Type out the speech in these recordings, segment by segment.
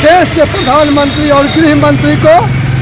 देश के प्रधानमंत्री और गृह मंत्री को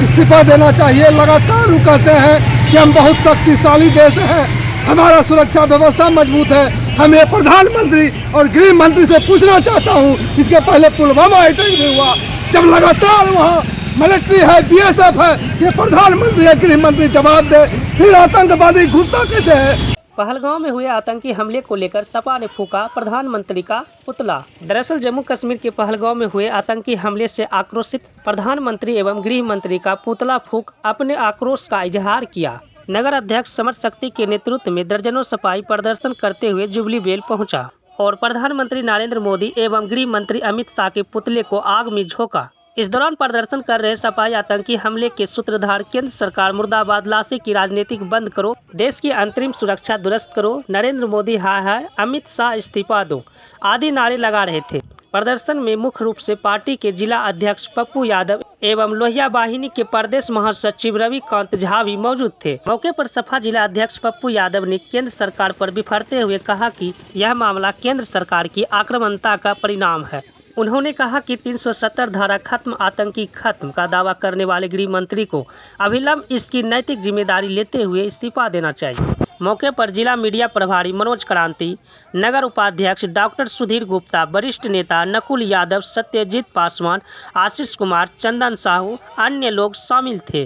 इस्तीफा देना चाहिए। लगातार वो कहते हैं कि हम बहुत शक्तिशाली देश हैं, हमारा सुरक्षा व्यवस्था मजबूत है। हम ये प्रधानमंत्री और गृह मंत्री से पूछना चाहता हूँ, इसके पहले पुलवामा अटैक भी हुआ, जब लगातार वहाँ मिलिट्री है, BSF है, ये प्रधानमंत्री या गृह मंत्री जवाब दे, फिर आतंकवादी घुसता कैसे है। पहलगांव में हुए आतंकी हमले को लेकर सपा ने फूका प्रधानमंत्री का पुतला। दरअसल जम्मू कश्मीर के पहलगांव में हुए आतंकी हमले से आक्रोशित प्रधानमंत्री एवं गृह मंत्री का पुतला फूंक अपने आक्रोश का इजहार किया। नगर अध्यक्ष समर शक्ति के नेतृत्व में दर्जनों सपाई प्रदर्शन करते हुए जुबली बेल पहुंचा और प्रधानमंत्री नरेंद्र मोदी एवं गृह मंत्री अमित शाह के पुतले को आग में झोंका। इस दौरान प्रदर्शन कर रहे सपाई आतंकी हमले के सूत्रधार केंद्र सरकार मुर्दाबाद, लाशें की राजनीतिक बंद करो, देश की अंतरिम सुरक्षा दुरुस्त करो, नरेंद्र मोदी हाय हाय, अमित शाह इस्तीफा दो आदि नारे लगा रहे थे। प्रदर्शन में मुख्य रूप से पार्टी के जिला अध्यक्ष पप्पू यादव एवं लोहिया वाहिनी के प्रदेश महासचिव रविकांत झा भी मौजूद थे। मौके पर सपा जिला अध्यक्ष पप्पू यादव ने केंद्र सरकार पर बिफरते हुए कहा कि यह मामला केंद्र सरकार की आक्रामकता का परिणाम है। उन्होंने कहा कि 370 धारा खत्म, आतंकी खत्म का दावा करने वाले गृह मंत्री को अविलंब इसकी नैतिक जिम्मेदारी लेते हुए इस्तीफा देना चाहिए। मौके पर जिला मीडिया प्रभारी मनोज क्रांति, नगर उपाध्यक्ष डॉक्टर सुधीर गुप्ता, वरिष्ठ नेता नकुल यादव, सत्यजीत पासवान, आशीष कुमार, चंदन साहू, अन्य लोग शामिल थे।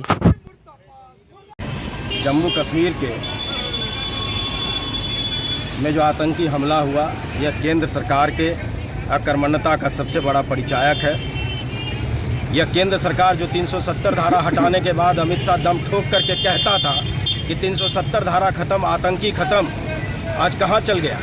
जम्मू कश्मीर के में जो आतंकी हमला हुआ, यह केंद्र सरकार के अकर्मण्यता का सबसे बड़ा परिचायक है। यह केंद्र सरकार जो 370 धारा हटाने के बाद अमित शाह दम ठोक करके कहता था कि 370 धारा खत्म, आतंकी खत्म, आज कहाँ चल गया।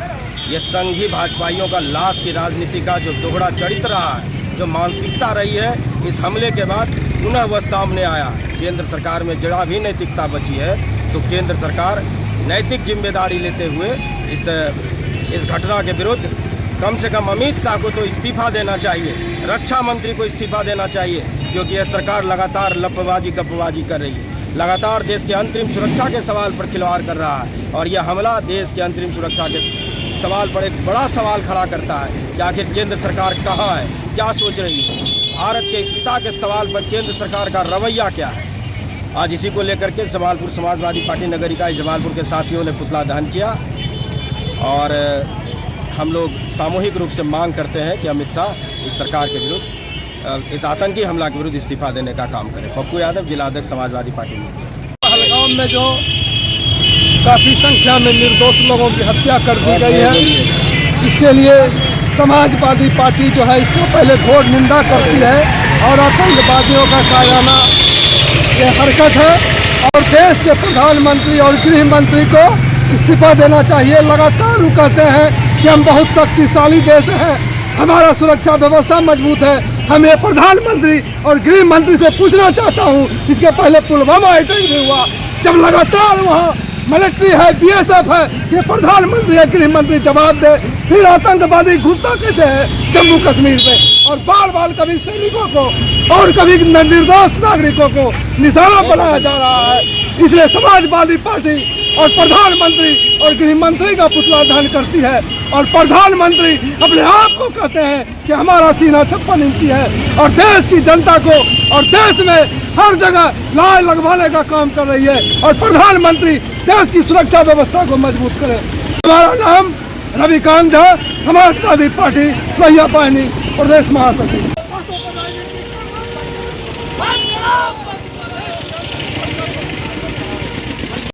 यह संघी भाजपाइयों का लाश की राजनीति का जो दोहरा चरित्र रहा है, जो मानसिकता रही है, इस हमले के बाद पुनः वह सामने आया। केंद्र सरकार में जरा भी नैतिकता बची है तो केंद्र सरकार नैतिक जिम्मेदारी लेते हुए इस घटना के विरुद्ध कम से कम अमित शाह को तो इस्तीफा देना चाहिए, रक्षा मंत्री को इस्तीफा देना चाहिए, क्योंकि यह सरकार लगातार लपबाजी गपबाजी कर रही है, लगातार देश के अंतरिम सुरक्षा के सवाल पर खिलवाड़ कर रहा है। और यह हमला देश के अंतरिम सुरक्षा के सवाल पर एक बड़ा सवाल खड़ा करता है कि आखिर केंद्र सरकार कहाँ है, क्या सोच रही है। भारत के अस्मिता के सवाल पर केंद्र सरकार का रवैया क्या है। आज इसी को लेकर के जमालपुर समाजवादी पार्टी नगर इकाई जमालपुर के साथियों ने पुतला दहन किया और हम लोग सामूहिक रूप से मांग करते हैं कि अमित शाह इस सरकार के विरुद्ध, इस आतंकी हमला के विरुद्ध इस्तीफा देने का काम करें। पप्पू यादव, जिला अध्यक्ष समाजवादी पार्टी में। पहलगाम में जो काफ़ी संख्या में निर्दोष लोगों की हत्या कर दी गई है, इसके लिए समाजवादी पार्टी जो है इसको पहले घोर निंदा करती है और आतंकवादियों का कायराना ये हरकत है और देश के प्रधानमंत्री और गृह मंत्री को इस्तीफा देना चाहिए। लगातार वो कहते हैं कि हम बहुत शक्तिशाली देश हैं, हमारा सुरक्षा व्यवस्था मजबूत है। हम ये प्रधानमंत्री और गृह मंत्री से पूछना चाहता हूँ, इसके पहले पुलवामा अटैक भी हुआ, जब लगातार वहाँ मिलिट्री है, BSF है, ये प्रधानमंत्री या गृह मंत्री जवाब दे, फिर आतंकवादी घुसता कैसे है जम्मू कश्मीर में। और बार बार कभी सैनिकों को और कभी निर्दोष नागरिकों को निशाना बनाया जा रहा है। इसलिए समाजवादी पार्टी और प्रधानमंत्री और गृह मंत्री का पुतला दहन करती है और प्रधानमंत्री अपने आप को कहते हैं कि हमारा सीना 56 इंची है और देश की जनता को और देश में हर जगह लाल लगवाने का काम कर रही है और प्रधानमंत्री देश की सुरक्षा व्यवस्था को मजबूत करे। हमारा नाम रविकांत झा, समाजवादी पार्टी लोहिया वाहिनी प्रदेश महासचिव।